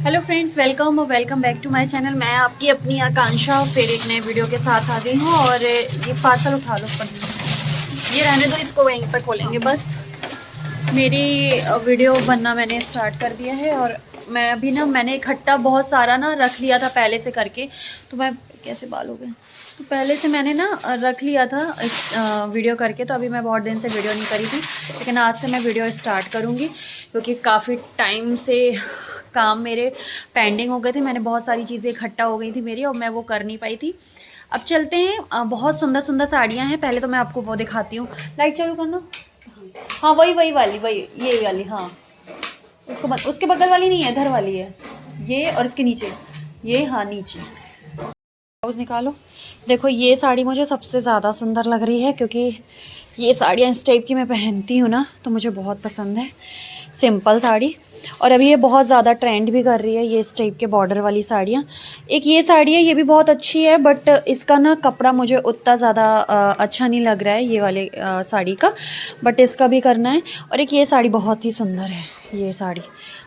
Hello friends, welcome और welcome back to my channel. मैं आपकी अपनी आकांक्षा फिर एक नए वीडियो के साथ आ गई हूँ। और ये पार्सल उठा लो ऊपर, ये रहने दो, इसको वहीं पर खोलेंगे। बस मेरी वीडियो बनना मैंने स्टार्ट कर दिया है। और मैं अभी ना, मैंने इकट्ठा बहुत सारा ना रख लिया था पहले से करके। तो मैं कैसे बाल हो गए, तो पहले से मैंने ना रख लिया था इस वीडियो करके। तो अभी मैं बहुत दिन से वीडियो नहीं करी थी, लेकिन आज से मैं वीडियो स्टार्ट करूँगी क्योंकि काफ़ी टाइम से काम मेरे पेंडिंग हो गए थे। मैंने बहुत सारी चीज़ें इकट्ठा हो गई थी मेरी, और मैं वो कर नहीं पाई थी। अब चलते हैं, बहुत सुंदर सुंदर साड़ियाँ हैं। पहले तो मैं आपको वो दिखाती हूँ। लाइट चालू करना। हाँ, वही वही वाली, वही ये वाली। हाँ, उसके बगल वाली नहीं है, इधर वाली है ये। और इसके नीचे ये, हाँ नीचे ब्लाउज निकालो। देखो, ये साड़ी मुझे सबसे ज़्यादा सुंदर लग रही है क्योंकि ये साड़ियाँ इस टाइप की मैं पहनती हूँ ना, तो मुझे बहुत पसंद है सिंपल साड़ी। और अभी ये बहुत ज़्यादा ट्रेंड भी कर रही है, ये इस टाइप के बॉर्डर वाली साड़ियाँ। एक ये साड़ी है, ये भी बहुत अच्छी है, बट इसका ना कपड़ा मुझे उतना ज़्यादा अच्छा नहीं लग रहा है ये वाले साड़ी का, बट इसका भी करना है। और एक ये साड़ी बहुत ही सुंदर है, ये साड़ी।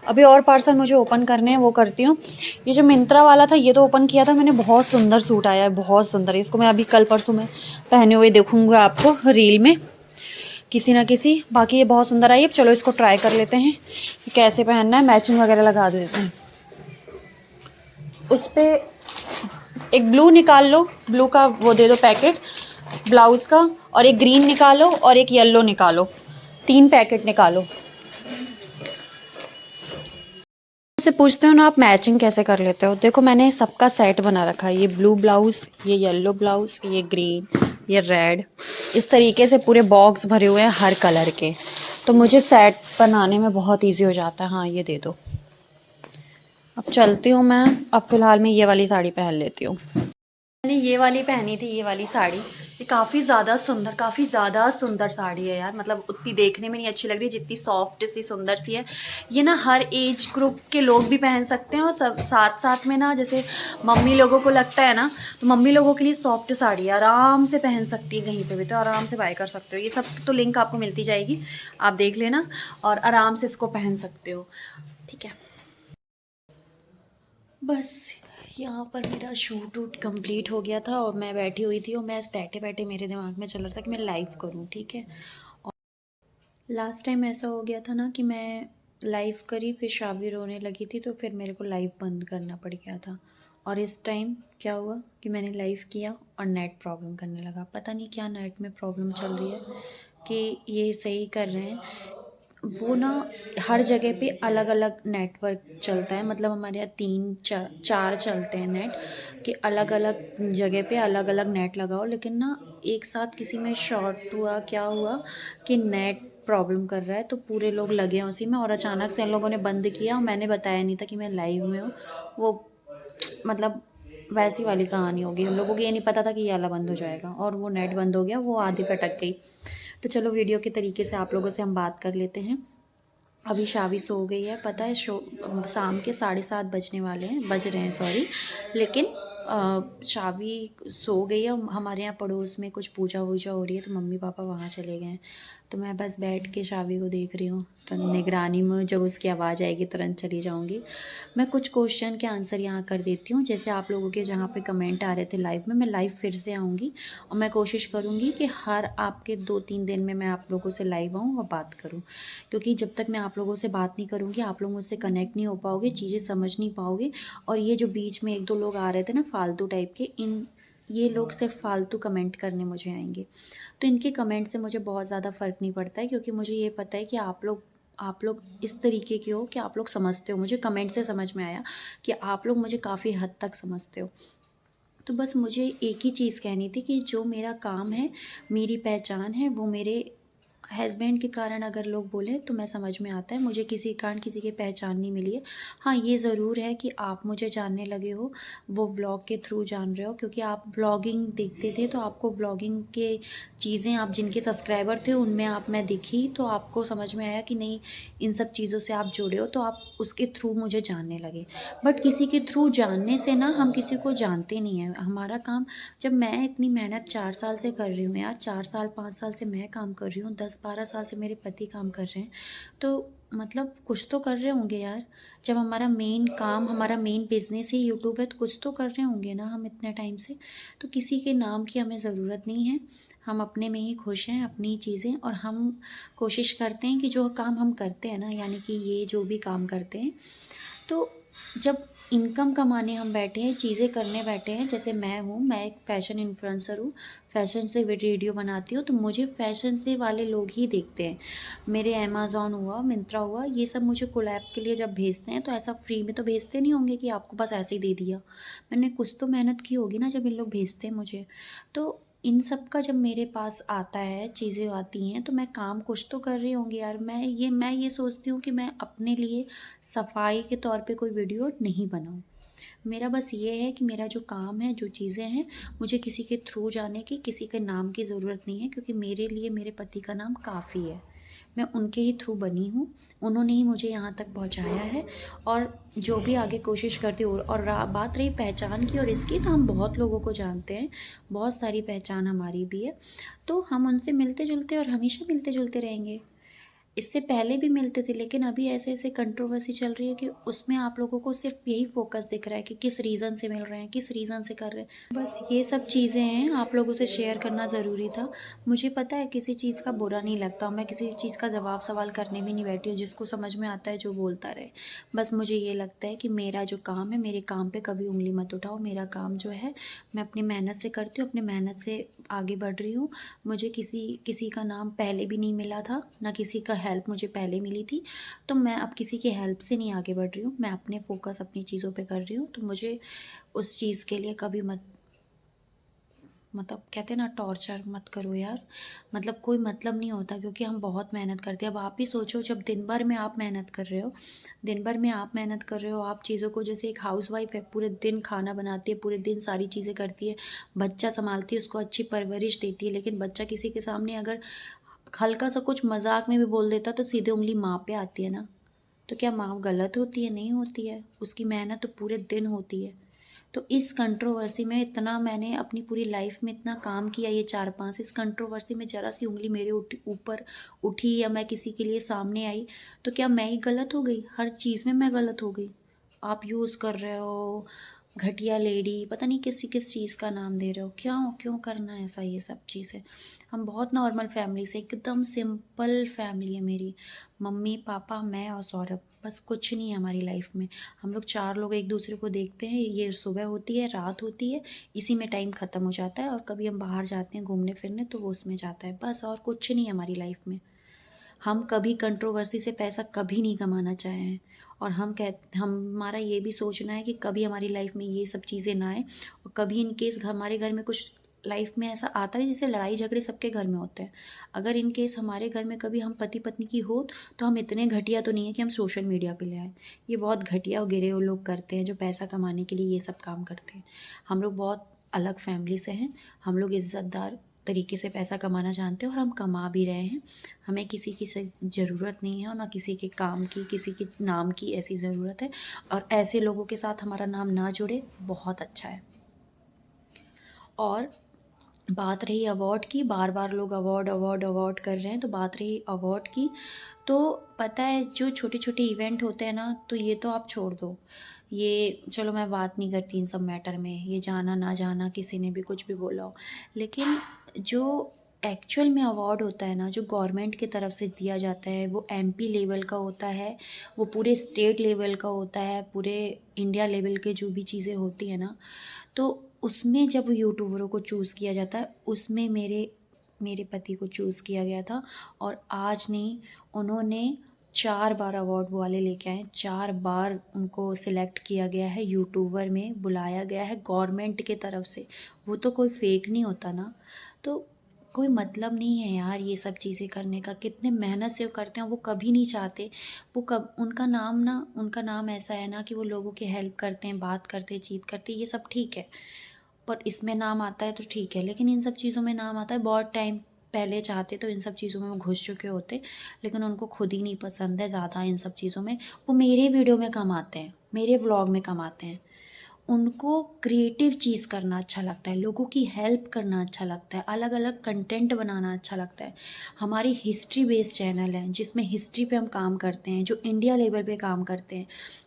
अभी और पार्सल मुझे ओपन करने हैं, वो करती हूँ। ये जो मिंत्रा वाला था, ये तो ओपन किया था मैंने, बहुत सुंदर सूट आया है, बहुत सुंदर। इसको मैं अभी कल परसों में पहने हुए देखूँगी आपको रील में किसी ना किसी। बाकी ये बहुत सुंदर आई है। चलो इसको ट्राई कर लेते हैं कि कैसे पहनना है, मैचिंग वगैरह लगा देते हैं उस पर। एक ब्लू निकाल लो, ब्लू का वो दे दो पैकेट ब्लाउज़ का। और एक ग्रीन निकालो और एक येलो निकालो, 3 पैकेट निकालो। से पूछते हो ना आप मैचिंग कैसे कर लेते हो। देखो, मैंने सबका सेट बना रखा है। ये ब्लू ब्लाउज़, ये येलो ब्लाउज़, ये ग्रीन, ये रेड, इस तरीके से पूरे बॉक्स भरे हुए हैं हर कलर के। तो मुझे सेट बनाने में बहुत इजी हो जाता है। हाँ, ये दे दो। अब चलती हूँ मैं। अब फ़िलहाल मैं ये वाली साड़ी पहन लेती हूँ। मैंने ये वाली पहनी थी, ये वाली साड़ी। ये काफ़ी ज़्यादा सुंदर साड़ी है यार। मतलब उतनी देखने में नहीं अच्छी लग रही जितनी सॉफ्ट सी सुंदर सी है। ये ना हर एज ग्रुप के लोग भी पहन सकते हैं। और सब साथ साथ में ना, जैसे मम्मी लोगों को लगता है ना, तो मम्मी लोगों के लिए सॉफ्ट साड़ी है, आराम से पहन सकती है कहीं पे भी, तो आराम से बाय कर सकते हो। ये सब तो लिंक आपको मिलती जाएगी, आप देख लेना और आराम से इसको पहन सकते हो। ठीक है, बस यहाँ पर मेरा शूट वूट कंप्लीट हो गया था और मैं बैठी हुई थी। और मैं बैठे बैठे मेरे दिमाग में चल रहा था कि मैं लाइव करूँ। ठीक है, और लास्ट टाइम ऐसा हो गया था ना कि मैं लाइव करी, फिर शावी रोने लगी थी, तो फिर मेरे को लाइव बंद करना पड़ गया था। और इस टाइम क्या हुआ कि मैंने लाइव किया और नेट प्रॉब्लम करने लगा। पता नहीं क्या नेट में प्रॉब्लम चल रही है कि ये सही कर रहे हैं वो ना। हर जगह पे अलग अलग नेटवर्क चलता है। मतलब हमारे यहाँ 3 4 चलते हैं नेट, कि अलग अलग जगह पे अलग अलग नेट लगाओ। लेकिन ना एक साथ किसी में शॉर्ट हुआ, क्या हुआ कि नेट प्रॉब्लम कर रहा है, तो पूरे लोग लगे हैं उसी में। और अचानक से इन लोगों ने बंद किया और मैंने बताया नहीं था कि मैं लाइव में हूँ। वो मतलब वैसी वाली कहानी होगी। उन लोगों को ये नहीं पता था कि ये वाला बंद हो जाएगा, और वो नेट बंद हो गया, वो आधी पे अटक गई। तो चलो, वीडियो के तरीके से आप लोगों से हम बात कर लेते हैं। अभी शावी सो गई है, पता है शाम के 7:30 बजने वाले हैं, बज रहे हैं सॉरी। लेकिन शावी सो गई है। हमारे यहाँ पड़ोस में कुछ पूजा वूजा हो रही है, तो मम्मी पापा वहाँ चले गए हैं। तो मैं बस बैठ के शावी को देख रही हूँ निगरानी में। जब उसकी आवाज़ आएगी तुरंत चली जाऊँगी। मैं कुछ क्वेश्चन के आंसर यहाँ कर देती हूँ। जैसे आप लोगों के जहाँ पे कमेंट आ रहे थे लाइव में, मैं लाइव फिर से आऊँगी। और मैं कोशिश करूँगी कि हर आपके 2-3 दिन में मैं आप लोगों से लाइव आऊँ और बात करूँ। क्योंकि जब तक मैं आप लोगों से बात नहीं करूँगी, आप लोग मुझसे कनेक्ट नहीं हो पाओगे, चीज़ें समझ नहीं पाओगे। और ये जो बीच में 1-2 लोग आ रहे थे ना फालतू टाइप के, ये लोग सिर्फ फालतू कमेंट करने मुझे आएंगे। तो इनके कमेंट से मुझे बहुत ज़्यादा फ़र्क नहीं पड़ता है, क्योंकि मुझे ये पता है कि आप लोग इस तरीके के हो कि आप लोग समझते हो। मुझे कमेंट से समझ में आया कि आप लोग मुझे काफ़ी हद तक समझते हो। तो बस मुझे एक ही चीज़ कहनी थी कि जो मेरा काम है, मेरी पहचान है, वो मेरे हस्बैंड के कारण अगर लोग बोलें तो मैं समझ में आता है। मुझे किसी कारण किसी की पहचान नहीं मिली है। हाँ, ये ज़रूर है कि आप मुझे जानने लगे हो, वो व्लॉग के थ्रू जान रहे हो, क्योंकि आप व्लॉगिंग देखते थे, तो आपको व्लॉगिंग के चीज़ें, आप जिनके सब्सक्राइबर थे उनमें मैं दिखी, तो आपको समझ में आया कि नहीं, इन सब चीज़ों से आप जुड़े हो, तो आप उसके थ्रू मुझे जानने लगे। बट किसी के थ्रू जानने से ना, हम किसी को जानते नहीं हैं। हमारा काम, जब मैं इतनी मेहनत 4 साल से कर रही हूँ यार, 4 साल 5 साल से मैं काम कर रही हूँ, 10-12 साल से मेरे पति काम कर रहे हैं, तो मतलब कुछ तो कर रहे होंगे यार। जब हमारा मेन काम, हमारा मेन बिज़नेस ही यूट्यूब है, तो कुछ तो कर रहे होंगे ना हम इतने टाइम से। तो किसी के नाम की हमें ज़रूरत नहीं है। हम अपने में ही खुश हैं, अपनी चीज़ें, और हम कोशिश करते हैं कि जो काम हम करते हैं ना, यानी कि ये जो भी काम करते हैं, तो जब इनकम कमाने हम बैठे हैं, चीज़ें करने बैठे हैं, जैसे मैं हूँ, मैं एक फ़ैशन इन्फ्लुएंसर हूँ, फ़ैशन से वीडियो बनाती हूँ, तो मुझे फ़ैशन से वाले लोग ही देखते हैं। मेरे अमेज़न हुआ, मिंत्रा हुआ, ये सब मुझे कोलैब के लिए जब भेजते हैं, तो ऐसा फ्री में तो भेजते नहीं होंगे कि आपको बस ऐसे ही दे दिया। मैंने कुछ तो मेहनत की होगी ना, जब इन लोग भेजते हैं मुझे। तो इन सब का जब मेरे पास आता है, चीज़ें आती हैं, तो मैं काम कुछ तो कर रही होंगी यार। मैं ये सोचती हूँ कि मैं अपने लिए सफाई के तौर पे कोई वीडियो नहीं बनाऊँ। मेरा बस ये है कि मेरा जो काम है, जो चीज़ें हैं, मुझे किसी के थ्रू जाने की, किसी के नाम की ज़रूरत नहीं है, क्योंकि मेरे लिए मेरे पति का नाम काफ़ी है। मैं उनके ही थ्रू बनी हूँ, उन्होंने ही मुझे यहाँ तक पहुँचाया है, और जो भी आगे कोशिश करती हूँ। और बात रही पहचान की और इसकी, तो हम बहुत लोगों को जानते हैं, बहुत सारी पहचान हमारी भी है, तो हम उनसे मिलते-जुलते और हमेशा मिलते-जुलते रहेंगे। इससे पहले भी मिलते थे, लेकिन अभी ऐसे-ऐसे कंट्रोवर्सी चल रही है कि उसमें आप लोगों को सिर्फ़ यही फ़ोकस दिख रहा है कि किस रीज़न से मिल रहे हैं, किस रीज़न से कर रहे हैं। बस ये सब चीज़ें हैं, आप लोगों से शेयर करना ज़रूरी था। मुझे पता है किसी चीज़ का बुरा नहीं लगता, मैं किसी चीज़ का जवाब सवाल करने भी नहीं बैठी हूँ, जिसको समझ में आता है जो बोलता रहे। बस मुझे ये लगता है कि मेरा जो काम है, मेरे काम पे कभी उँगली मत उठाओ। मेरा काम जो है, मैं अपनी मेहनत से करती हूँ, अपनी मेहनत से आगे बढ़ रही हूँ। मुझे किसी किसी का नाम पहले भी नहीं मिला था, ना किसी का हेल्प मुझे पहले मिली थी, तो मैं अब किसी की हेल्प से नहीं आगे बढ़ रही हूँ। मैं अपने फ़ोकस अपनी चीज़ों पे कर रही हूँ, तो मुझे उस चीज़ के लिए कभी मत, मतलब कहते हैं ना, टॉर्चर मत करो यार। मतलब कोई मतलब नहीं होता, क्योंकि हम बहुत मेहनत करते हैं। अब आप ही सोचो, जब दिन भर में आप मेहनत कर रहे हो, दिन भर में आप मेहनत कर रहे हो, आप चीज़ों को, जैसे एक हाउसवाइफ़ है, पूरे दिन खाना बनाती है, पूरे दिन सारी चीज़ें करती है, बच्चा सँभालती है, उसको अच्छी परवरिश देती है, लेकिन बच्चा किसी के सामने अगर हल्का सा कुछ मज़ाक में भी बोल देता, तो सीधे उँगली माँ पे आती है ना। तो क्या माँ गलत होती है? नहीं होती है। उसकी मेहनत तो पूरे दिन होती है। तो इस कंट्रोवर्सी में इतना मैंने अपनी पूरी लाइफ में इतना काम किया, ये 4-5, इस कंट्रोवर्सी में ज़रा-सी उँगली मेरे ऊपर उठी, या मैं किसी के लिए सामने आई, तो क्या मैं ही गलत हो गई? हर चीज़ में मैं गलत हो गई? आप यूज़ कर रहे हो, घटिया लेडी, पता नहीं किस चीज़ का नाम दे रहे हो। क्यों क्यों करना है ऐसा, ये सब चीज़ें? हम बहुत नॉर्मल फैमिली से, एकदम सिंपल फैमिली है मेरी। मम्मी, पापा, मैं और सौरभ, बस कुछ नहीं है हमारी लाइफ में। हम लोग 4 लोग एक-दूसरे को देखते हैं, ये सुबह होती है, रात होती है, इसी में टाइम ख़त्म हो जाता है, और कभी हम बाहर जाते हैं घूमने-फिरने, तो वो उसमें जाता है, बस, और कुछ नहीं है हमारी लाइफ में। हम कभी कंट्रोवर्सी से पैसा कभी नहीं कमाना चाहे हैं, और हमारा ये भी सोचना है कि कभी हमारी लाइफ में ये सब चीज़ें ना आए, और कभी इन केस हमारे घर में कुछ लाइफ में ऐसा आता है, जैसे लड़ाई झगड़े सबके घर में होते हैं। अगर इन केस हमारे घर में कभी हम पति-पत्नी की हो, तो हम इतने घटिया तो नहीं है कि हम सोशल मीडिया पे ले आएँ। ये बहुत घटिया और गिरे हुए लोग करते हैं, जो पैसा कमाने के लिए ये सब काम करते हैं। हम लोग बहुत अलग फैमिली से हैं, हम लोग इज़्ज़तदार तरीके से पैसा कमाना जानते हैं, और हम कमा भी रहे हैं। हमें किसी की से ज़रूरत नहीं है, और ना किसी के काम की, किसी के नाम की ऐसी ज़रूरत है, और ऐसे लोगों के साथ हमारा नाम ना जुड़े, बहुत अच्छा है। और बात रही अवार्ड की, बार-बार लोग अवार्ड, अवार्ड, अवार्ड कर रहे हैं, तो बात रही अवार्ड की, तो पता है जो छोटे-छोटे इवेंट होते हैं ना, तो ये तो आप छोड़ दो। ये चलो, मैं बात नहीं करती इन सब मैटर में, ये जाना ना जाना, किसी ने भी कुछ भी बोला हो। लेकिन जो एक्चुअल में अवार्ड होता है ना, जो गवर्नमेंट की तरफ से दिया जाता है, वो एमपी लेवल का होता है, वो पूरे स्टेट लेवल का होता है, पूरे इंडिया लेवल के जो भी चीज़ें होती हैं ना, तो उसमें जब यूट्यूबरों को चूज़ किया जाता है, उसमें मेरे मेरे पति को चूज़ किया गया था, और आज नहीं, उन्होंने 4 बार अवार्ड वो वाले लेके आए हैं, 4 बार उनको सिलेक्ट किया गया है, यूट्यूबर में बुलाया गया है गवर्नमेंट की तरफ से। वो तो कोई फ़ेक नहीं होता ना, तो कोई मतलब नहीं है यार ये सब चीज़ें करने का। कितने मेहनत से वो करते हैं, वो कभी नहीं चाहते, वो कब उनका नाम ऐसा है ना कि वो लोगों की हेल्प करते हैं, बात करते हैं, चीत करते हैं, ये सब ठीक है। पर इसमें नाम आता है तो ठीक है, लेकिन इन सब चीज़ों में नाम आता है, बहुत टाइम पहले चाहते तो इन सब चीज़ों में वो घुस चुके होते, लेकिन उनको खुद ही नहीं पसंद है ज़्यादा इन सब चीज़ों में। वो मेरे वीडियो में कम आते हैं, मेरे व्लॉग में कम आते हैं। उनको क्रिएटिव चीज़ करना अच्छा लगता है, लोगों की हेल्प करना अच्छा लगता है, अलग अलग कंटेंट बनाना अच्छा लगता है। हमारी हिस्ट्री बेस्ड चैनल है जिसमें हिस्ट्री पे हम काम करते हैं, जो इंडिया लेवल पे काम करते हैं।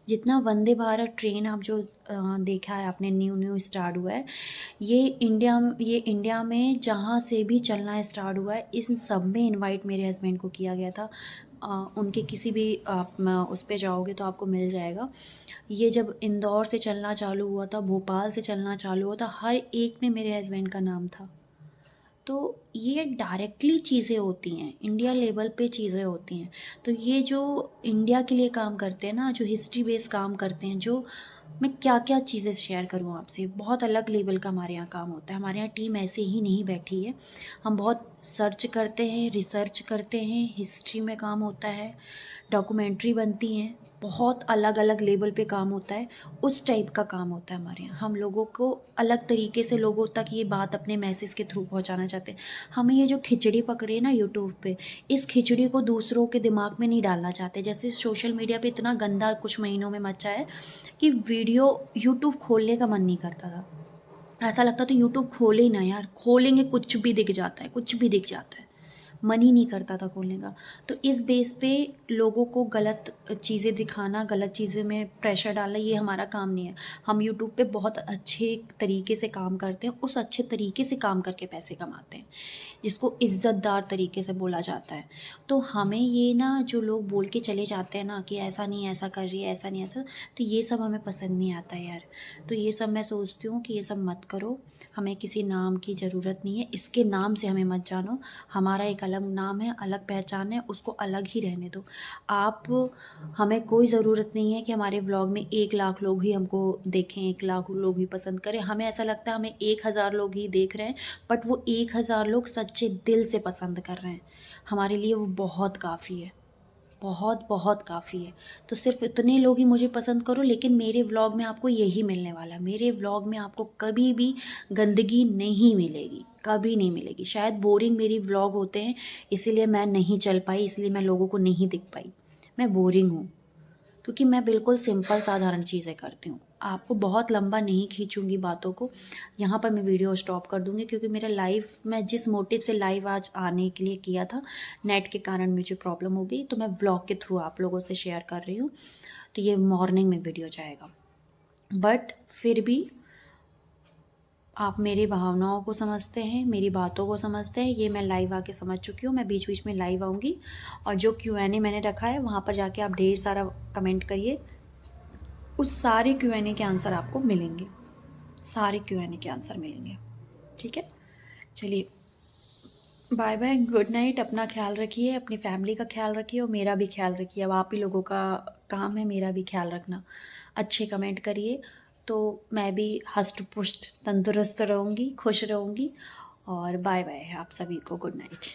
जितना वंदे भारत ट्रेन आप जो देखा है आपने, न्यू स्टार्ट हुआ है, ये इंडिया में जहाँ से भी चलना स्टार्ट हुआ है, इन सब में इनवाइट मेरे हस्बैंड को किया गया था। उनके किसी भी आप उस पे जाओगे तो आपको मिल जाएगा। ये जब इंदौर से चलना चालू हुआ था, भोपाल से चलना चालू हुआ था, हर एक में मेरे हस्बैंड का नाम था। तो ये डायरेक्टली चीज़ें होती हैं, इंडिया लेवल पे चीज़ें होती हैं। तो ये जो इंडिया के लिए काम करते हैं ना, जो हिस्ट्री बेस्ड काम करते हैं, जो मैं क्या-क्या चीज़ें शेयर करूँ आपसे, बहुत अलग लेवल का हमारे यहाँ काम होता है। हमारे यहाँ टीम ऐसे ही नहीं बैठी है, हम बहुत सर्च करते हैं, रिसर्च करते हैं, हिस्ट्री में काम होता है, डॉक्यूमेंट्री बनती हैं, बहुत अलग-अलग लेवल पे काम होता है, उस टाइप का काम होता है हमारे यहाँ। हम लोगों को अलग तरीके से लोगों तक ये बात अपने मैसेज के थ्रू पहुँचाना चाहते हैं। हमें ये जो खिचड़ी पक रही है ना यूट्यूब पे, इस खिचड़ी को दूसरों के दिमाग में नहीं डालना चाहते। जैसे सोशल मीडिया पे इतना गंदा कुछ महीनों में मचा है कि वीडियो यूट्यूब खोलने का मन नहीं करता था। ऐसा लगता था यूट्यूब खोले ही ना यार, खोलेंगे कुछ भी दिख जाता है, कुछ भी दिख जाता है। मन ही नहीं करता था खोलने का। तो इस बेस पे लोगों को गलत चीज़ें दिखाना, गलत चीज़ें में प्रेशर डालना, ये हमारा काम नहीं है। हम यूट्यूब पे बहुत अच्छे तरीके से काम करते हैं, उस अच्छे तरीके से काम करके पैसे कमाते हैं, जिसको इज़्ज़तदार तरीके से बोला जाता है। तो हमें ये ना जो लोग बोल के चले जाते हैं ना कि ऐसा नहीं, ऐसा कर रही है, ऐसा नहीं, ऐसा, तो ये सब हमें पसंद नहीं आता यार। तो ये सब मैं सोचती हूँ कि ये सब मत करो, हमें किसी नाम की ज़रूरत नहीं है, इसके नाम से हमें मत जानो। हमारा एक अलग नाम है, अलग पहचान है, उसको अलग ही रहने दो। आप हमें कोई ज़रूरत नहीं है कि हमारे व्लॉग में 1 लाख लोग ही हमको देखें, 1 लाख लोग ही पसंद करें। हमें ऐसा लगता है हमें 1000 लोग ही देख रहे हैं, बट वो 1000 लोग सच्चे दिल से पसंद कर रहे हैं। हमारे लिए वो बहुत काफ़ी है, बहुत बहुत काफ़ी है। तो सिर्फ़ इतने लोग ही मुझे पसंद करो, लेकिन मेरे व्लॉग में आपको यही मिलने वाला है। मेरे व्लॉग में आपको कभी भी गंदगी नहीं मिलेगी, कभी नहीं मिलेगी। शायद बोरिंग मेरी व्लॉग होते हैं, इसीलिए मैं नहीं चल पाई, इसलिए मैं लोगों को नहीं दिख पाई। मैं बोरिंग हूँ, क्योंकि मैं बिल्कुल सिंपल साधारण चीज़ें करती हूँ। आपको बहुत लंबा नहीं खींचूँगी बातों को, यहाँ पर मैं वीडियो स्टॉप कर दूँगी, क्योंकि मेरा लाइव, मैं जिस मोटिव से लाइव आज आने के लिए किया था, नेट के कारण मुझे प्रॉब्लम हो गई, तो मैं व्लॉग के थ्रू आप लोगों से शेयर कर रही हूँ। तो ये मॉर्निंग में वीडियो जाएगा, बट फिर भी आप मेरी भावनाओं को समझते हैं, मेरी बातों को समझते हैं, ये मैं लाइव आके समझ चुकी हूँ। मैं बीच-बीच में लाइव आऊँगी, और जो Q&A मैंने रखा है वहाँ पर जाके आप ढेर सारा कमेंट करिए, उस सारे Q&A के आंसर आपको मिलेंगे, सारे Q&A के आंसर मिलेंगे, ठीक है? चलिए, बाय बाय, गुड नाइट। अपना ख्याल रखिए, अपनी फैमिली का ख्याल रखिए, और मेरा भी ख्याल रखिए। अब आप ही लोगों का काम है मेरा भी ख्याल रखना। अच्छे कमेंट करिए, तो मैं भी हष्ट-पुष्ट तंदुरुस्त रहूँगी, खुश रहूँगी। और बाय बाय आप सभी को, गुड नाइट।